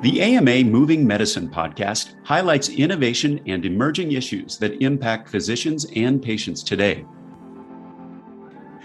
The AMA Moving Medicine podcast highlights innovation and emerging issues that impact physicians and patients today.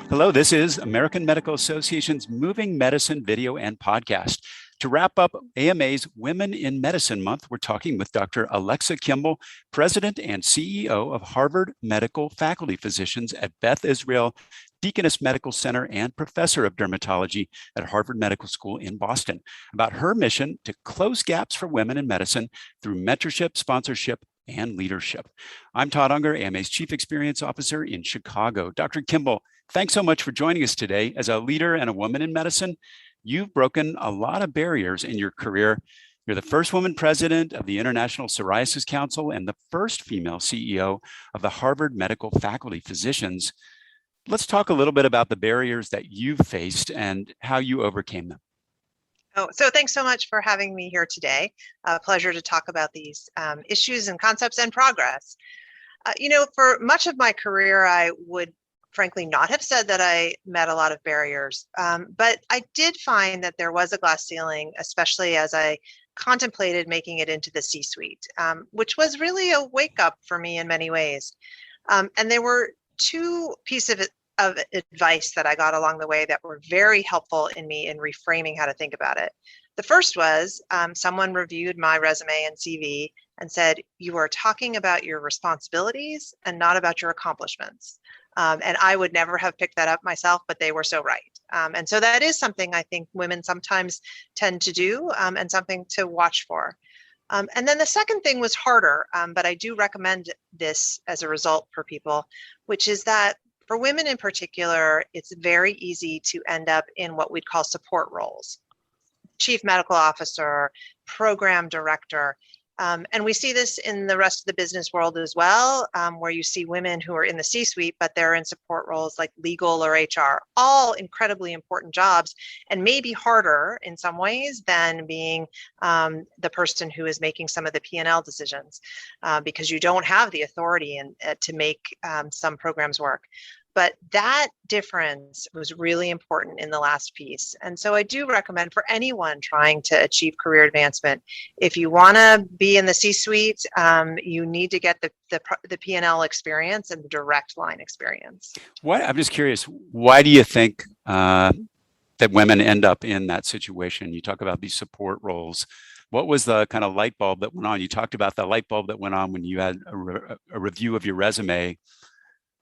Hello, this is American Medical Association's Moving Medicine video and podcast. To wrap up AMA's Women in Medicine Month, we're talking with Dr. Alexa Kimball, President and CEO of Harvard Medical Faculty Physicians at Beth Israel Deaconess Medical Center and Professor of Dermatology at Harvard Medical School in Boston, about her mission to close gaps for women in medicine through mentorship, sponsorship, and leadership. I'm Todd Unger, AMA's Chief Experience Officer in Chicago. Dr. Kimball, thanks so much for joining us today. As a leader and a woman in medicine, you've broken a lot of barriers in your career. You're the first woman president of the International Psoriasis Council and the first female CEO of the Harvard Medical Faculty Physicians. Let's talk a little bit about the barriers that you've faced and how you overcame them. So thanks so much for having me here today. A pleasure to talk about these issues and concepts and progress. For much of my career, I would frankly not have said that I met a lot of barriers, but I did find that there was a glass ceiling, especially as I contemplated making it into the C-suite, which was really a wake up for me in many ways. And there were two pieces of advice that I got along the way that were very helpful in me in reframing how to think about it. The first was someone reviewed my resume and CV and said, you are talking about your responsibilities and not about your accomplishments. And I would never have picked that up myself, but they were so right. And so that is something I think women sometimes tend to do and something to watch for. And then the second thing was harder, but I do recommend this as a result for people, which is that for women in particular, it's very easy to end up in what we'd call support roles. Chief medical officer, program director. And we see this in the rest of the business world as well, where you see women who are in the C-suite, but they're in support roles like legal or HR, all incredibly important jobs and maybe harder in some ways than being the person who is making some of the P&L decisions because you don't have the authority to make some programs work. But that difference was really important in the last piece. And so I do recommend for anyone trying to achieve career advancement, if you want to be in the C-suite, you need to get the P&L experience and the direct line experience. I'm just curious, why do you think that women end up in that situation? You talk about these support roles. What was the kind of light bulb that went on? You talked about the light bulb that went on when you had a review of your resume.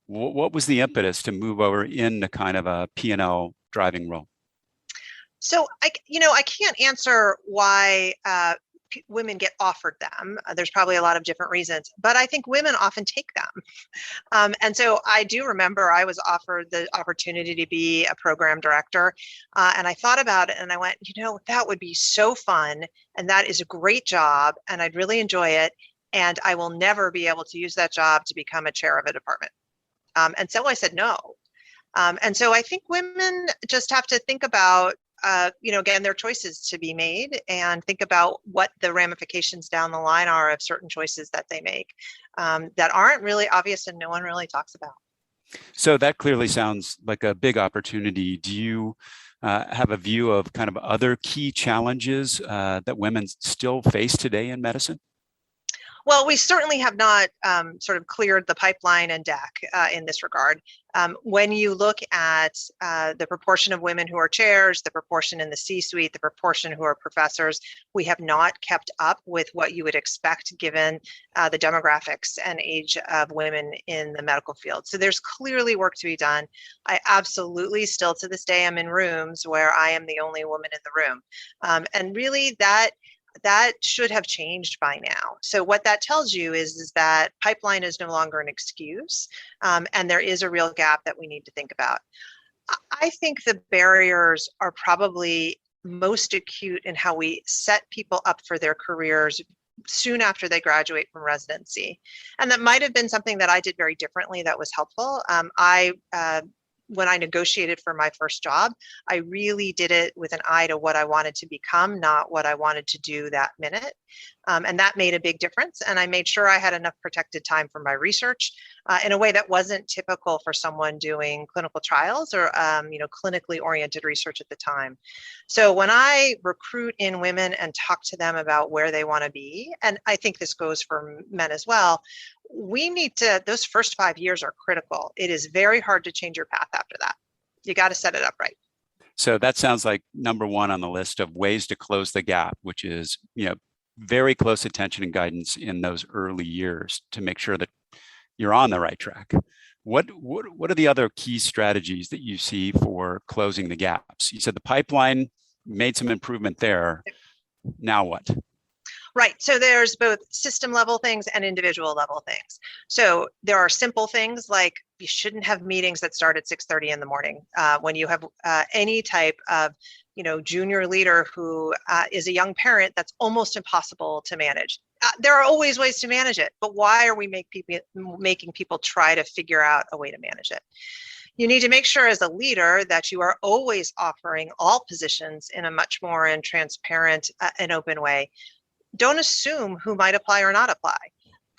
What was the impetus to move over into kind of a P&L driving role? So I can't answer why women get offered them. There's probably a lot of different reasons, but I think women often take them. And so I do remember I was offered the opportunity to be a program director, and I thought about it and I went, that would be so fun, and that is a great job, and I'd really enjoy it, and I will never be able to use that job to become a chair of a department. And so I said no. And so I think women just have to think about, again, their choices to be made and think about what the ramifications down the line are of certain choices that they make that aren't really obvious and no one really talks about. So that clearly sounds like a big opportunity. Do you have a view of kind of other key challenges that women still face today in medicine? Well, we certainly have not sort of cleared the pipeline and deck in this regard. When you look at the proportion of women who are chairs, the proportion in the C-suite, the proportion who are professors, we have not kept up with what you would expect given the demographics and age of women in the medical field. So there's clearly work to be done. I absolutely still to this day am in rooms where I am the only woman in the room. And really that should have changed by now. So what that tells you is that pipeline is no longer an excuse, and there is a real gap that we need to think about. I think the barriers are probably most acute in how we set people up for their careers soon after they graduate from residency. And that might have been something that I did very differently that was helpful. I when I negotiated for my first job, I really did it with an eye to what I wanted to become, not what I wanted to do that minute. And that made a big difference. And I made sure I had enough protected time for my research in a way that wasn't typical for someone doing clinical trials or clinically oriented research at the time. So when I recruit in women and talk to them about where they want to be, and I think this goes for men as well, we need to, those first 5 years are critical. It is very hard to change your path after that. You got to set it up right. So that sounds like number one on the list of ways to close the gap, which is, very close attention and guidance in those early years to make sure that you're on the right track. What are the other key strategies that you see for closing the gaps? You said the pipeline made some improvement there. Now what? Right. So there's both system level things and individual level things. So there are simple things like you shouldn't have meetings that start at 6:30 in the morning. When you have any type of junior leader who is a young parent, that's almost impossible to manage. There are always ways to manage it, but why are we making people try to figure out a way to manage it? You need to make sure as a leader that you are always offering all positions in a much more and transparent and open way. Don't assume who might apply or not apply.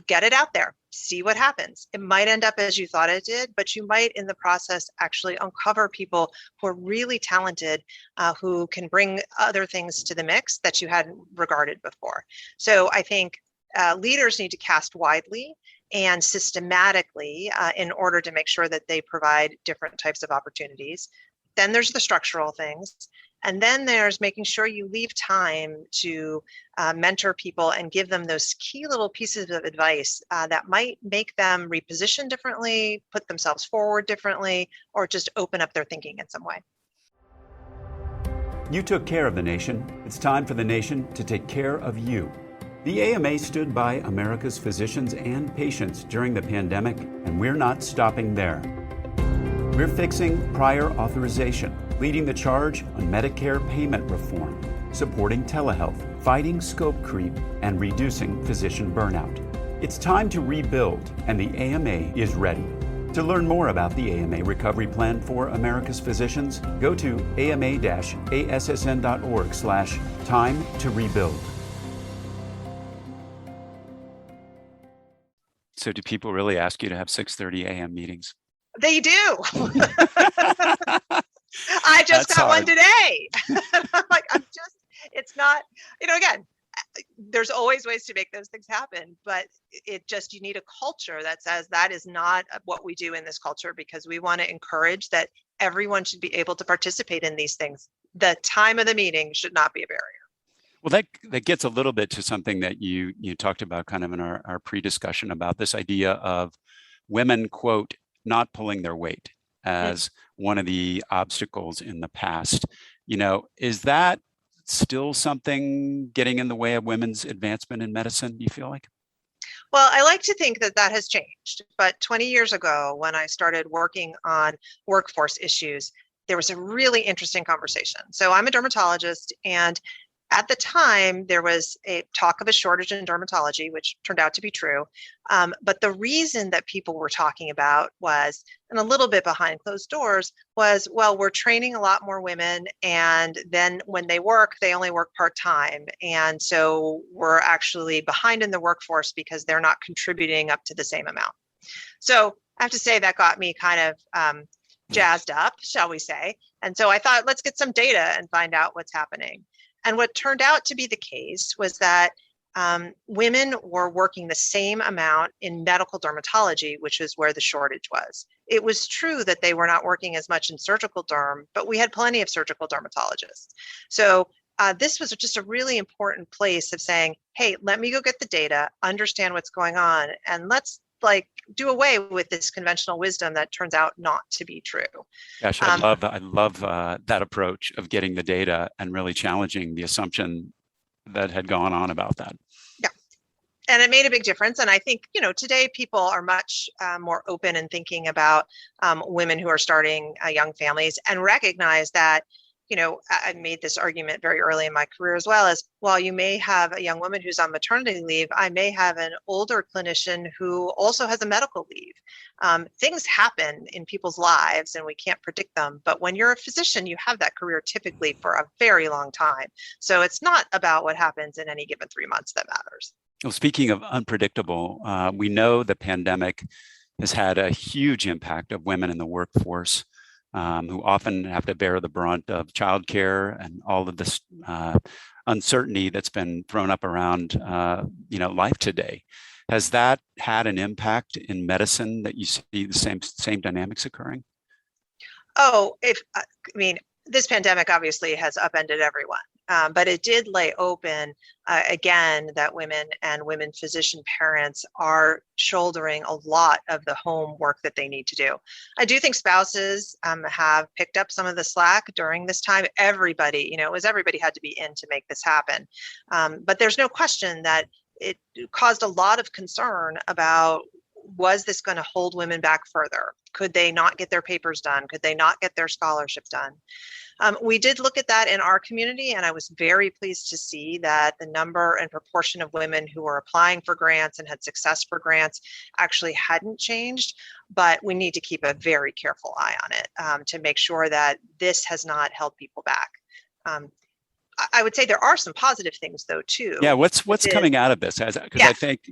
Get it out there. See what happens. It might end up as you thought it did, but you might in the process actually uncover people who are really talented, who can bring other things to the mix that you hadn't regarded before. So I think leaders need to cast widely and systematically in order to make sure that they provide different types of opportunities. Then there's the structural things. And then there's making sure you leave time to mentor people and give them those key little pieces of advice that might make them reposition differently, put themselves forward differently, or just open up their thinking in some way. You took care of the nation. It's time for the nation to take care of you. The AMA stood by America's physicians and patients during the pandemic, and we're not stopping there. We're fixing prior authorization, leading the charge on Medicare payment reform, supporting telehealth, fighting scope creep, and reducing physician burnout. It's time to rebuild, and the AMA is ready. To learn more about the AMA Recovery Plan for America's Physicians, go to ama-assn.org/time to rebuild. So do people really ask you to have 6:30 a.m. meetings? They do. I just got one today. It's not, again, there's always ways to make those things happen, but you need a culture that says that is not what we do in this culture, because we want to encourage that everyone should be able to participate in these things. The time of the meeting should not be a barrier. Well, that gets a little bit to something that you talked about kind of in our pre-discussion about this idea of women, quote, not pulling their weight as one of the obstacles in the past. Is that still something getting in the way of women's advancement in medicine, do you feel like? Well, I like to think that has changed. But 20 years ago, when I started working on workforce issues, there was a really interesting conversation. So I'm a dermatologist, and at the time, there was a talk of a shortage in dermatology, which turned out to be true. But the reason that people were talking about was, and a little bit behind closed doors, was, well, we're training a lot more women, and then when they work, they only work part-time. And so we're actually behind in the workforce because they're not contributing up to the same amount. So I have to say that got me kind of jazzed up, shall we say. And so I thought, let's get some data and find out what's happening. And what turned out to be the case was that women were working the same amount in medical dermatology, which is where the shortage was. It was true that they were not working as much in surgical derm, but we had plenty of surgical dermatologists. So this was just a really important place of saying, hey, let me go get the data, understand what's going on, and let's do away with this conventional wisdom that turns out not to be true. Gosh, I love that approach of getting the data and really challenging the assumption that had gone on about that. Yeah, and it made a big difference. And I think, today people are much more open and thinking about women who are starting young families, and recognize that I made this argument very early in my career as well, as while you may have a young woman who's on maternity leave, I may have an older clinician who also has a medical leave. Things happen in people's lives and we can't predict them. But when you're a physician, you have that career typically for a very long time. So it's not about what happens in any given 3 months that matters. Well, speaking of unpredictable, we know the pandemic has had a huge impact of women in the workforce. Who often have to bear the brunt of childcare and all of this uncertainty that's been thrown up around, life today. Has that had an impact in medicine that you see the same dynamics occurring? Oh, this pandemic obviously has upended everyone, but it did lay open again that women and women physician parents are shouldering a lot of the home work that they need to do. I do think spouses have picked up some of the slack during this time. Everybody had to be in to make this happen. But there's no question that it caused a lot of concern about, was this going to hold women back further? Could they not get their papers done? Could they not get their scholarships done? We did look at that in our community, and I was very pleased to see that the number and proportion of women who were applying for grants and had success for grants actually hadn't changed, but we need to keep a very careful eye on it to make sure that this has not held people back. I would say there are some positive things though too. Yeah, what's coming out of this? Because I think,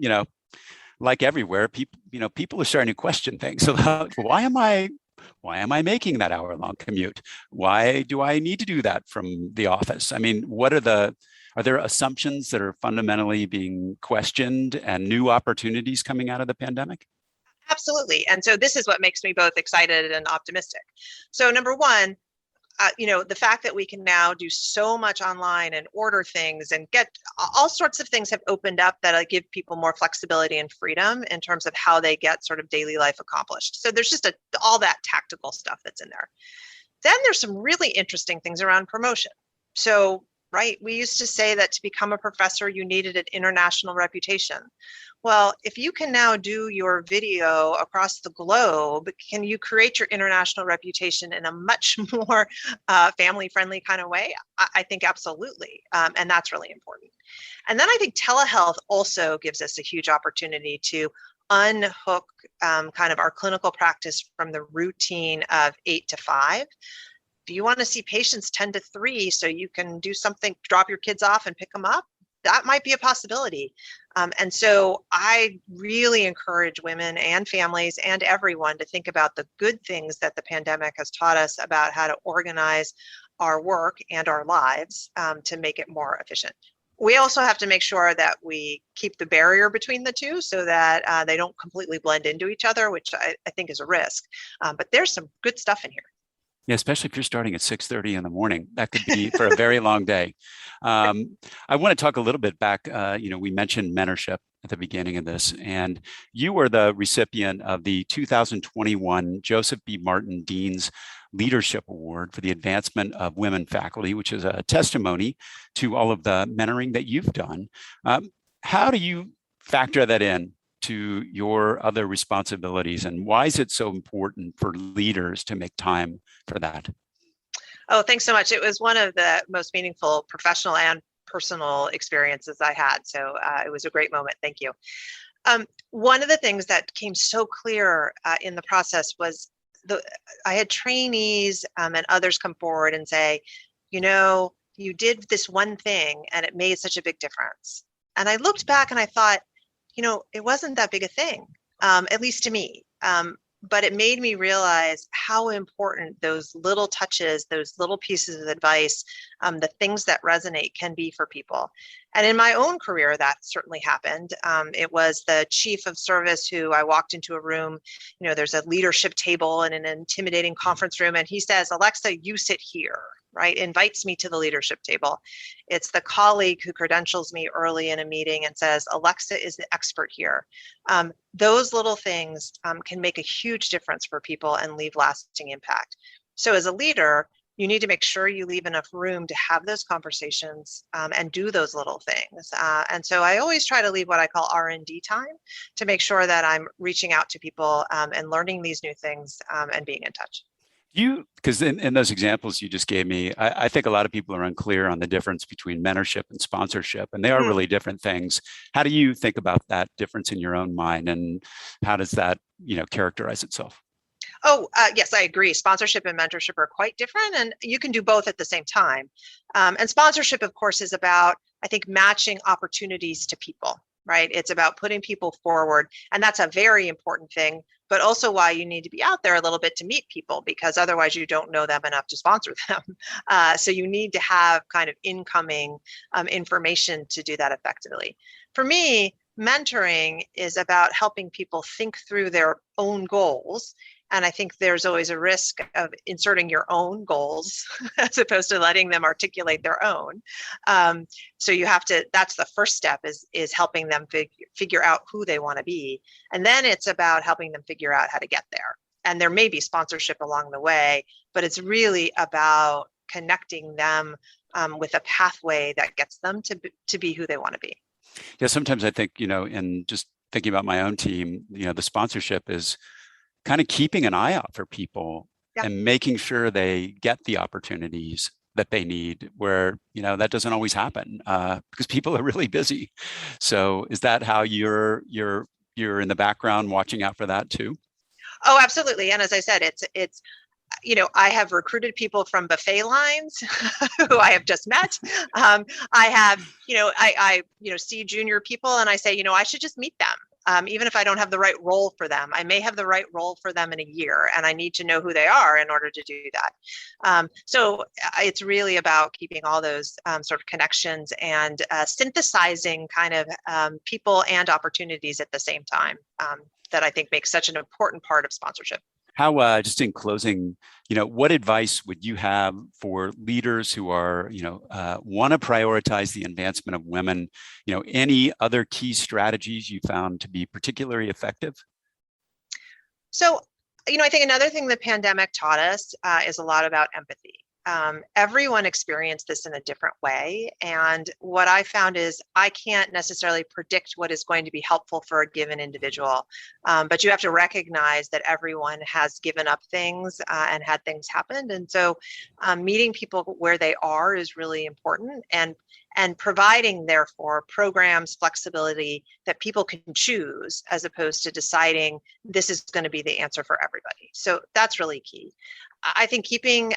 like everywhere, people are starting to question things. So why am I making that hour-long commute? Why do I need to do that from the office? I mean, are there assumptions that are fundamentally being questioned and new opportunities coming out of the pandemic? Absolutely. And so this is what makes me both excited and optimistic. So number one, the fact that we can now do so much online and order things and get all sorts of things have opened up that give people more flexibility and freedom in terms of how they get sort of daily life accomplished. So there's just all that tactical stuff that's in there. Then there's some really interesting things around promotion. So, right, we used to say that to become a professor, you needed an international reputation. Well, if you can now do your video across the globe, can you create your international reputation in a much more family-friendly kind of way? I think absolutely, and that's really important. And then I think telehealth also gives us a huge opportunity to unhook kind of our clinical practice from the routine of 8 to 5. Do you want to see patients 10 to 3 so you can do something, drop your kids off and pick them up? That might be a possibility. And so I really encourage women and families and everyone to think about the good things that the pandemic has taught us about how to organize our work and our lives to make it more efficient. We also have to make sure that we keep the barrier between the two so that they don't completely blend into each other, which I think is a risk. But there's some good stuff in here. Yeah, especially if you're starting at 6:30 in the morning, that could be for a very long day. I want to talk a little bit back. We mentioned mentorship at the beginning of this, and you were the recipient of the 2021 Joseph B. Martin Dean's Leadership Award for the advancement of women faculty, which is a testimony to all of the mentoring that you've done. How do you factor that in to your other responsibilities, and why is it so important for leaders to make time for that? Oh, thanks so much. It was one of the most meaningful professional and personal experiences I had. So it was a great moment. Thank you. One of the things that came so clear in the process was I had trainees and others come forward and say, you did this one thing and it made such a big difference. And I looked back and I thought, it wasn't that big a thing, at least to me. But it made me realize how important those little touches, those little pieces of advice, the things that resonate can be for people. And in my own career, that certainly happened. It was the chief of service who I walked into a room, there's a leadership table in an intimidating conference room, and he says, "Alexa, you sit here." Right, invites me to the leadership table. It's the colleague who credentials me early in a meeting and says, "Alexa is the expert here." Those little things can make a huge difference for people and leave lasting impact. So as a leader, you need to make sure you leave enough room to have those conversations and do those little things. And so I always try to leave what I call R&D time to make sure that I'm reaching out to people and learning these new things and being in touch. Because in those examples you just gave me, I think a lot of people are unclear on the difference between mentorship and sponsorship, and they are really different things. How do you think about that difference in your own mind, and how does that, characterize itself? Yes, I agree. Sponsorship and mentorship are quite different, and you can do both at the same time. And sponsorship, of course, is about, I think, matching opportunities to people, right? It's about putting people forward, and that's a very important thing, but also why you need to be out there a little bit to meet people, because otherwise you don't know them enough to sponsor them. So you need to have kind of incoming information to do that effectively. For me, mentoring is about helping people think through their own goals. And I think there's always a risk of inserting your own goals as opposed to letting them articulate their own. So you have to, that's the first step, is helping them figure out who they want to be. And then it's about helping them figure out how to get there. And there may be sponsorship along the way, but it's really about connecting them with a pathway that gets them to be who they want to be. Yeah, sometimes I think, in just thinking about my own team, the sponsorship is kind of keeping an eye out for people and making sure they get the opportunities that they need, where, that doesn't always happen because people are really busy. So is that how you're in the background watching out for that too? Oh, absolutely. And as I said, it's I have recruited people from buffet lines who I have just met. I have, I see junior people and I say, I should just meet them. Even if I don't have the right role for them, I may have the right role for them in a year, and I need to know who they are in order to do that. So it's really about keeping all those sort of connections and synthesizing kind of people and opportunities at the same time, that I think makes such an important part of sponsorship. How, just in closing, what advice would you have for leaders who are, want to prioritize the advancement of women? Any other key strategies you found to be particularly effective? So, I think another thing the pandemic taught us is a lot about empathy. Everyone experienced this in a different way. And what I found is I can't necessarily predict what is going to be helpful for a given individual, but you have to recognize that everyone has given up things and had things happen. And so meeting people where they are is really important, and providing, therefore, programs, flexibility that people can choose, as opposed to deciding this is going to be the answer for everybody. So that's really key. I think keeping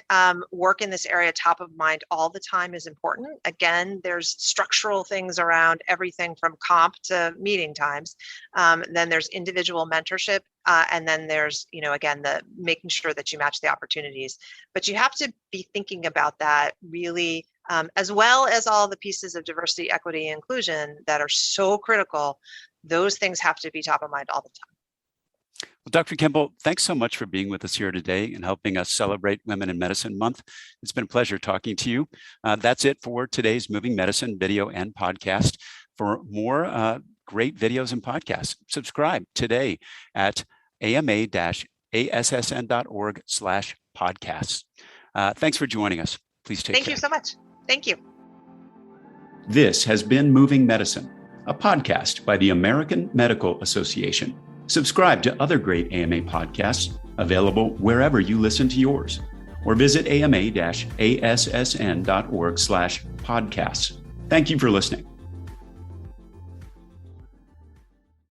work in this area top of mind all the time is important. Again, there's structural things around everything from comp to meeting times. Then there's individual mentorship. And then there's, again, the making sure that you match the opportunities. But you have to be thinking about that really, as well as all the pieces of diversity, equity, and inclusion that are so critical. Those things have to be top of mind all the time. Well, Dr. Kimball, thanks so much for being with us here today and helping us celebrate Women in Medicine Month. It's been a pleasure talking to you. That's it for today's Moving Medicine video and podcast. For more great videos and podcasts, subscribe today at ama-assn.org/podcasts. Thanks for joining us. Please take care. Thank you so much. Thank you. This has been Moving Medicine, a podcast by the American Medical Association. Subscribe to other great AMA podcasts available wherever you listen to yours, or visit ama-assn.org/podcasts. Thank you for listening.